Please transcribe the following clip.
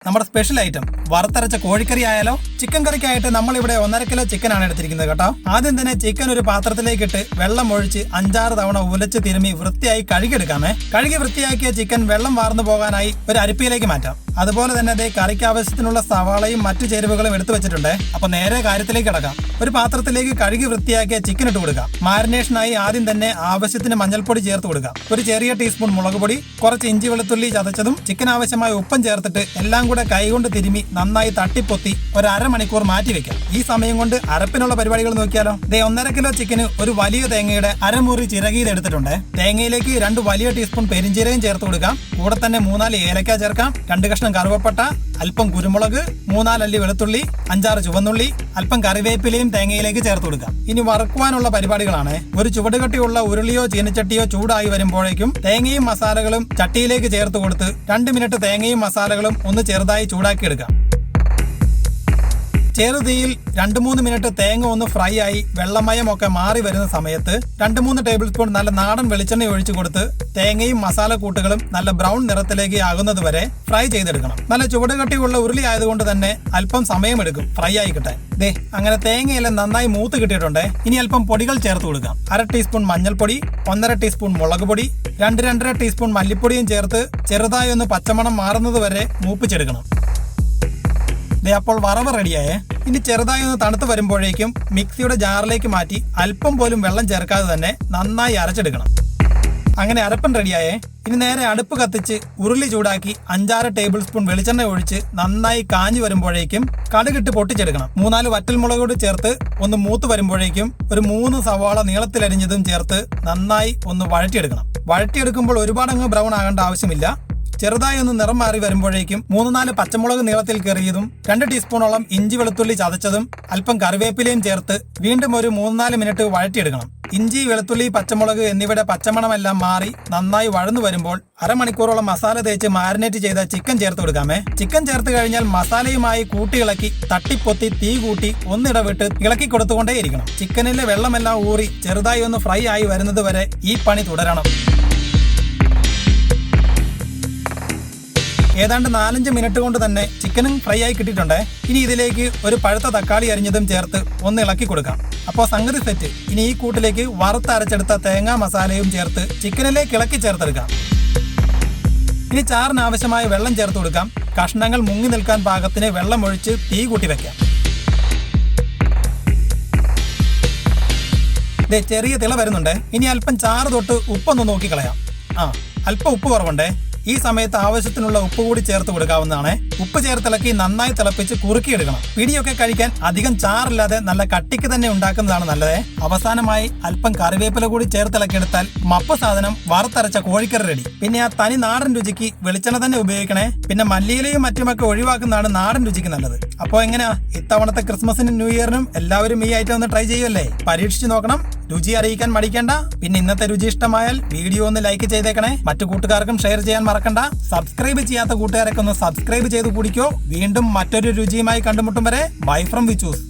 നമ്മുടെ special item വറുത്തരച്ച കോഴിക്കറി ആയാലോ? ചിക്കൻ കറിക്കായിട്ട് നമ്മളിവിടെ 1.5 കിലോ ചിക്കൻ ആണ് എടുത്തിരിക്കുന്നത് കേട്ടോ. ആദ്യം തന്നെ ചിക്കൻ ഒരു പാത്രത്തിലേക്ക് ഇട്ട് വെള്ളം ഒഴിച്ച് 5-6 തവണ ഉലച്ച് തിരുമ്മി വൃത്തിയായി കഴുകിയെടുക്കാമേ. കഴുകി വൃത്തിയാക്കിയ ചിക്കൻ വെള്ളം വാർന്നു പോകാനായി ഒരു അരിപ്പയിലേക്ക് മാറ്റാം. അതുപോലെ തന്നെ അതേ കറിക്ക് ആവശ്യത്തിനുള്ള സവാളയും മറ്റു ചേരുവകളും എടുത്തു വെച്ചിട്ടുണ്ട്. അപ്പൊ നേരെ കാര്യത്തിലേക്ക് കിടക്കാം. ഒരു പാത്രത്തിലേക്ക് കഴുകി വൃത്തിയാക്കിയ ചിക്കൻ ഇട്ട് കൊടുക്കാം. മാരിനേഷനായി ആദ്യം തന്നെ ആവശ്യത്തിന് മഞ്ഞൾപ്പൊടി ചേർത്ത് കൊടുക്കാം. ഒരു ചെറിയ ടീസ്പൂൺ മുളക് പൊടി, കുറച്ച് ഇഞ്ചി വെളുത്തുള്ളി ചതച്ചതും ചിക്കൻ ആവശ്യമായ ഉപ്പും ചേർത്തിട്ട് എല്ലാം കൂടെ കൈകൊണ്ട് തിരുമ്മി നന്നായി തട്ടിപ്പൊത്തി ഒരു അരമണിക്കൂർ മാറ്റി വെക്കാം. ഈ സമയം കൊണ്ട് അരപ്പിനുള്ള പരിപാടികൾ നോക്കിയാലോ? 1.5 കിലോ ചിക്കന് ഒരു വലിയ തേങ്ങയുടെ അരമുറി ചിരകിയത് എടുത്തിട്ടുണ്ട്. തേങ്ങയിലേക്ക് 2 വലിയ ടീസ്പൂൺ പെരിഞ്ചീരകം ചേർത്ത് കൊടുക്കാം. കൂടെ തന്നെ 3-4 ഏലക്ക ചേർക്കാം. 2 കഷ്ണം കറുവപ്പട്ട, അല്പം കുരുമുളക്, 3-4 അല്ലി വെളുത്തുള്ളി, 5-6 ചുവന്നുള്ളി, അല്പം കറിവേപ്പിലയും തേങ്ങയിലേക്ക് ചേർത്ത് കൊടുക്കാം. ഇനി വറുക്കുവാനുള്ള പരിപാടികളാണ്. ഒരു ചുവടുകട്ടിയുള്ള ഉരുളിയോ ചീനച്ചട്ടിയോ ചൂടായി വരുമ്പോഴേക്കും തേങ്ങയും മസാലകളും ചട്ടിയിലേക്ക് ചേർത്ത് കൊടുത്ത് 2 മിനിറ്റ് തേങ്ങയും മസാലകളും ഒന്ന് ചെറുതായി ചൂടാക്കി എടുക്കാം. ചെറുതീയിൽ 2-3 മിനിറ്റ് തേങ്ങ ഒന്ന് ഫ്രൈ ആയി വെള്ളമയമൊക്കെ മാറി വരുന്ന സമയത്ത് 2-3 ടേബിൾ സ്പൂൺ നല്ല നാടൻ വെളിച്ചെണ്ണ ഒഴിച്ചു കൊടുത്ത് തേങ്ങയും മസാല കൂട്ടുകളും നല്ല ബ്രൗൺ നിറത്തിലേക്ക് ആകുന്നത് വരെ ഫ്രൈ ചെയ്തെടുക്കണം. നല്ല ചുവടുകട്ടിയുള്ള ഉരുളി ആയതുകൊണ്ട് തന്നെ അല്പം സമയമെടുക്കും ഫ്രൈ ആയി കിട്ടാൻ. അങ്ങനെ തേങ്ങയെല്ലാം നന്നായി മൂത്ത് കിട്ടിയിട്ടുണ്ട്. ഇനി അല്പം പൊടികൾ ചേർത്ത് കൊടുക്കാം. 1/2 ടീസ്പൂൺ മഞ്ഞൾപ്പൊടി, 1.5 ടീസ്പൂൺ മുളക് പൊടി, 2-2.5 ടീസ്പൂൺ മല്ലിപ്പൊടിയും ചേർത്ത് ചെറുതായി ഒന്ന് പച്ചമണം മാറുന്നത് വരെ മൂപ്പിച്ചെടുക്കണം. അപ്പോൾ വറവ് റെഡിയായേ. ഇനി ചെറുതായി ഒന്ന് തണുത്ത് വരുമ്പോഴേക്കും മിക്സിയുടെ ജാറിലേക്ക് മാറ്റി അല്പം പോലും വെള്ളം ചേർക്കാതെ തന്നെ നന്നായി അരച്ചെടുക്കണം. അങ്ങനെ അരപ്പൻ റെഡിയായേ. ഇനി നേരെ അടുപ്പ് കത്തിച്ച് ഉരുളി ചൂടാക്കി 5-6 ടേബിൾ സ്പൂൺ വെളിച്ചെണ്ണ ഒഴിച്ച് നന്നായി കാഞ്ഞു വരുമ്പോഴേക്കും കടുകിട്ട് പൊട്ടിച്ചെടുക്കണം. 3-4 വറ്റൽമുളക് കൂടി ചേർത്ത് ഒന്ന് മൂത്ത് വരുമ്പോഴേക്കും ഒരു 3 സവാള നീളത്തിലരിഞ്ഞതും ചേർത്ത് നന്നായി ഒന്ന് വഴറ്റിയെടുക്കണം. വഴറ്റിയെടുക്കുമ്പോൾ ഒരുപാടങ്ങ് ബ്രൗൺ ആകേണ്ട ആവശ്യമില്ല. ചെറുതായി ഒന്ന് നിറം മാറി വരുമ്പോഴേക്കും 3-4 പച്ചമുളക് നീളത്തിൽ കീറിയതും 2 ടീസ്പൂണോളം ഇഞ്ചി വെളുത്തുള്ളി ചതച്ചതും അല്പം കറിവേപ്പിലയും ചേർത്ത് വീണ്ടും ഒരു 3-4 മിനിറ്റ് വഴറ്റിയെടുക്കണം. ഇഞ്ചി, വെളുത്തുള്ളി, പച്ചമുളക് എന്നിവയുടെ പച്ചമണമെല്ലാം മാറി നന്നായി വഴന്നു വരുമ്പോൾ അരമണിക്കൂറോളം മസാല തേച്ച് മാരിനേറ്റ് ചെയ്ത ചിക്കൻ ചേർത്ത് കൊടുക്കാമേ. ചിക്കൻ ചേർത്ത് കഴിഞ്ഞാൽ മസാലയുമായി കൂട്ടിയിളക്കി തട്ടിപ്പൊത്തി തീ കൂട്ടി ഒന്നിടവിട്ട് ഇളക്കി കൊടുത്തുകൊണ്ടേയിരിക്കണം. ചിക്കനിലെ വെള്ളമെല്ലാം ഊറി ചെറുതായി ഒന്ന് ഫ്രൈ ആയി വരുന്നത് വരെ ഈ പണി തുടരണം. ഏതാണ്ട് 4-5 മിനിറ്റ് കൊണ്ട് തന്നെ ചിക്കനും ഫ്രൈ ആയി കിട്ടിയിട്ടുണ്ട്. ഇനി ഇതിലേക്ക് ഒരു പഴുത്ത തക്കാളി അരിഞ്ഞതും ചേർത്ത് ഒന്ന് ഇളക്കി കൊടുക്കാം. അപ്പോൾ സംഗതി സെറ്റ്. ഇനി ഈ കൂട്ടിലേക്ക് വറുത്തരച്ചെടുത്ത തേങ്ങാ മസാലയും ചേർത്ത് ചിക്കനിലേക്ക് ഇളക്കി ചേർത്തെടുക്കാം. ഇനി ചാറിന് ആവശ്യമായ വെള്ളം ചേർത്ത് കൊടുക്കാം. കഷ്ണങ്ങൾ മുങ്ങി നിൽക്കാൻ പാകത്തിന് വെള്ളം ഒഴിച്ച് തീ കൂട്ടി വെക്കാം. ചെറിയ തിള വരുന്നുണ്ട്. ഇനി അല്പം ചാറ് തൊട്ട് ഉപ്പൊന്ന് നോക്കിക്കളയാം. അല്പം ഉപ്പ് കുറവുണ്ടേ. ഈ സമയത്ത് ആവശ്യത്തിനുള്ള ഉപ്പ് കൂടി ചേർത്ത് കൊടുക്കാവുന്നതാണ്. ഉപ്പ് ചേർത്തിളക്കി നന്നായി തിളപ്പിച്ച് കുറുക്കിയെടുക്കണം. പിടിയൊക്കെ കഴിക്കാൻ അധികം ചാറില്ലാതെ നല്ല കട്ടിക്ക് തന്നെ ഉണ്ടാക്കുന്നതാണ് നല്ലത്. അവസാനമായി അല്പം കറിവേപ്പില കൂടി ചേർത്തിളക്കിയെടുത്താൽ മപ്പ് സാധനം വറുത്തരച്ച കോഴിക്കറി റെഡി. പിന്നെ ആ തനി നാടൻ രുചിക്ക് വെളിച്ചെണ്ണ തന്നെ ഉപയോഗിക്കണേ. പിന്നെ മല്ലിയിലയും മറ്റുമൊക്കെ ഒഴിവാക്കുന്നതാണ് നാടൻ രുചിക്ക് നല്ലത്. അപ്പോൾ എങ്ങനെയാ ഇത്തവണത്തെ ക്രിസ്മസിനും ന്യൂ ഇയറിനും എല്ലാവരും ഈ ഐറ്റം ഒന്ന് ട്രൈ ചെയ്യുമല്ലേ? പരീക്ഷിച്ച് നോക്കണം. രുചി അറിയിക്കാൻ മടിക്കണ്ട. പിന്നെ ഇന്നത്തെ രുചി ഇഷ്ടമായാൽ വീഡിയോ ഒന്ന് ലൈക്ക് ചെയ്തേക്കണേ. മറ്റു കൂട്ടുകാർക്കും ഷെയർ ചെയ്യാൻ മറക്കണ്ട. സബ്സ്ക്രൈബ് ചെയ്യാത്ത കൂട്ടുകാരൊക്കെ ഒന്ന് സബ്സ്ക്രൈബ് ചെയ്ത് കൂടിക്കോ. വീണ്ടും മറ്റൊരു രുചിയുമായി കണ്ടുമുട്ടും വരെ ബൈ ഫ്രം വിച്ചൂസ്.